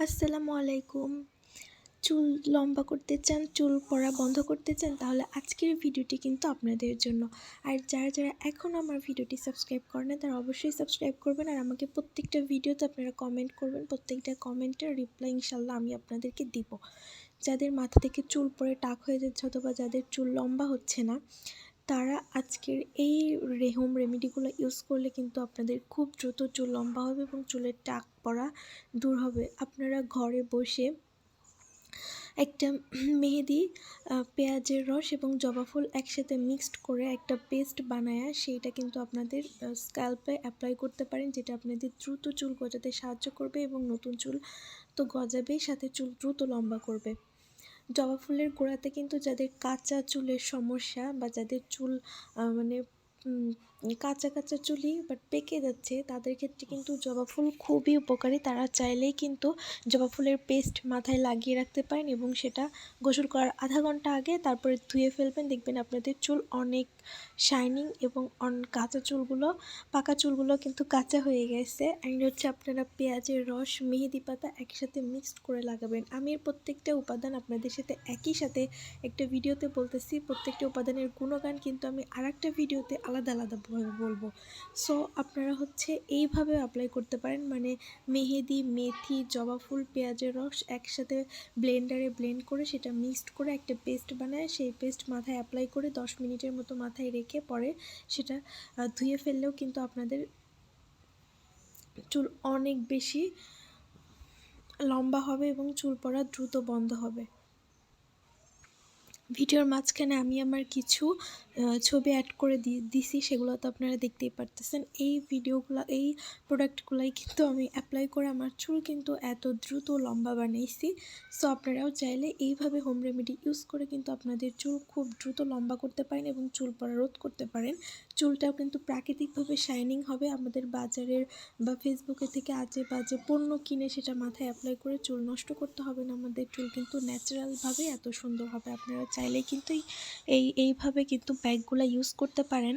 আসসালামু আলাইকুম। চুল লম্বা করতে চান, চুল পড়া বন্ধ করতে চান, তাহলে আজকের ভিডিওটি কিন্তু আপনাদের জন্য। আর যারা এখনও আমার ভিডিওটি সাবস্ক্রাইব করে না তারা অবশ্যই সাবস্ক্রাইব করবেন, আর আমাকে প্রত্যেকটা ভিডিওতে আপনারা কমেন্ট করবেন। প্রত্যেকটা কমেন্টের রিপ্লাই ইনশাল্লাহ আমি আপনাদেরকে দিব। যাদের মাথা থেকে চুল পড়ে টাক হয়ে যাচ্ছে অথবা যাদের চুল লম্বা হচ্ছে না, তারা আজকের এই হোম রেমেডিগুলো ইউজ করলে কিন্তু আপনাদের খুব দ্রুত চুল লম্বা হবে এবং চুলের টাক পড়া দূর হবে। আপনারা ঘরে বসে একটা মেহেদি, পেঁয়াজের রস এবং জবা ফুল একসাথে মিক্সড করে একটা পেস্ট বানায়া সেইটা কিন্তু আপনাদের স্ক্যাল্পে অ্যাপ্লাই করতে পারেন, যেটা আপনাদের দ্রুত চুল গজাতে সাহায্য করবে এবং নতুন চুল তো গজাবেই, সাথে চুল দ্রুত লম্বা করবে। জবা ফুলের গোড়াতে কিন্তু যাদের কাঁচা চুলের সমস্যা বা যাদের চুল মানে কাঁচা কাঁচা চুলই বাট পেকে যাচ্ছে, তাদের ক্ষেত্রে কিন্তু জবা ফুল খুবই উপকারী। তারা চাইলেই কিন্তু জবা ফুলের পেস্ট মাথায় লাগিয়ে রাখতে পারেন এবং সেটা গোসল করার আধা ঘন্টা আগে তারপরে ধুয়ে ফেলবেন। দেখবেন আপনাদের চুল অনেক শাইনিং এবং কাঁচা চুলগুলো, পাকা চুলগুলো কিন্তু কাঁচা হয়ে গেছে। অ্যান্ড হচ্ছে আপনারা পেঁয়াজের রস, মেহেদি পাতা একসাথে মিক্সড করে লাগাবেন। আমি এর প্রত্যেকটা উপাদান আপনাদের সাথে একই সাথে একটা ভিডিওতে বলতেছি, প্রত্যেকটা উপাদানের গুণগান কিন্তু আমি আরেকটা ভিডিওতে আলাদা আলাদাভাবে বলবো। সো আপনারা হচ্ছে এইভাবে অ্যাপ্লাই করতে পারেন, মানে মেহেদি, মেথি, জবা ফুল, পেঁয়াজের রস একসাথে ব্লেন্ডারে ব্লেন্ড করে সেটা মিক্সড করে একটা পেস্ট বানায়, সেই পেস্ট মাথায় অ্যাপ্লাই করে 10 মিনিটের মতো মাথায় রেখে পরে সেটা ধুয়ে ফেললেও কিন্তু আপনাদের চুল অনেক বেশি লম্বা হবে এবং চুল পড়া দ্রুত বন্ধ হবে। ভিডিওর মাঝখানে আমি আমার কিছু ছবি অ্যাড করে দিছি, সেগুলো তো আপনারা দেখতেই পারতেছেন। এই ভিডিওগুলো, এই প্রোডাক্টগুলাই কিন্তু আমি অ্যাপ্লাই করে আমার চুল কিন্তু এত দ্রুত লম্বা বানাইছি। সো আপনারাও চাইলে এইভাবে হোম রেমেডি ইউজ করে কিন্তু আপনাদের চুল খুব দ্রুত লম্বা করতে পারেন এবং চুল পড়া রোধ করতে পারেন। চুলটাও কিন্তু প্রাকৃতিকভাবে শাইনিং হবে। আমাদের বাজারের বা ফেসবুকে থেকে আজে বাজে পণ্য কিনে সেটা মাথায় অ্যাপ্লাই করে চুল নষ্ট করতে হবে না। আমাদের চুল কিন্তু ন্যাচারালভাবে এত সুন্দর হবে। আপনারা চাইলে কিন্তু এইভাবে কিন্তু ব্যাগগুলো ইউজ করতে পারেন।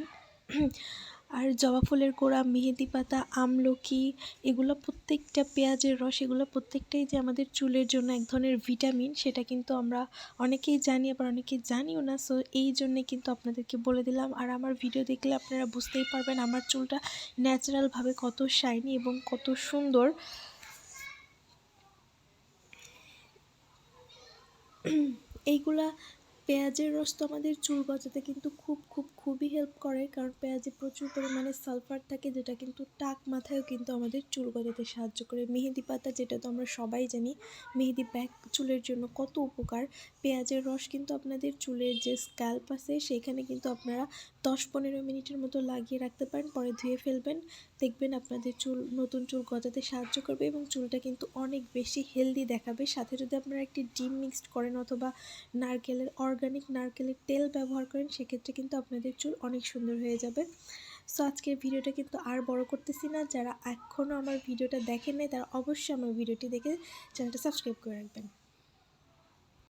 আর জবা ফুলের গোড়া, মেহেদি পাতা, আমলকি, এগুলো প্রত্যেকটা, পেঁয়াজের রস, এগুলো প্রত্যেকটাই যে আমাদের চুলের জন্য এক ধরনের ভিটামিন, সেটা কিন্তু আমরা অনেকেই জানি আবার অনেকেই জানিও না। সো এই জন্যে কিন্তু আপনাদেরকে বলে দিলাম। আর আমার ভিডিও দেখলে আপনারা বুঝতেই পারবেন আমার চুলটা ন্যাচারালভাবে কত শাইনি এবং কত সুন্দর। এইগুলা, পেঁয়াজের রস তো আমাদের চুল গজাতে কিন্তু খুবই হেল্প করে, কারণ পেঁয়াজে প্রচুর পরিমাণে সালফার থাকে, যেটা কিন্তু টাক মাথায়ও কিন্তু আমাদের চুল গজাতে সাহায্য করে। মেহেদি পাতা, যেটা তো আমরা সবাই জানি, মেহেদি প্যাক চুলের জন্য কত উপকার। পেঁয়াজের রস কিন্তু আপনাদের চুলের যে স্ক্যাল্প আছে সেখানে কিন্তু আপনারা 10-15 মিনিটের মতো লাগিয়ে রাখতে পারেন, পরে ধুয়ে ফেলবেন। দেখবেন আপনাদের চুল, নতুন চুল গজাতে সাহায্য করবে এবং চুলটা কিন্তু অনেক বেশি হেলদি দেখাবে। সাথে যদি আপনারা একটি ডিম মিক্সড করেন অথবা অর্গানিক নারকেলের তেল ব্যবহার করেন, সেক্ষেত্রে কিন্তু আপনাদের চুল অনেক সুন্দর হয়ে যাবে। সো আজকের ভিডিওটা কিন্তু আর বড় করতেছি না। যারা এখনও আমার ভিডিওটা দেখেন নাই তারা অবশ্যই আমার ভিডিওটি দেখে চ্যানেলটা সাবস্ক্রাইব করে রাখবেন।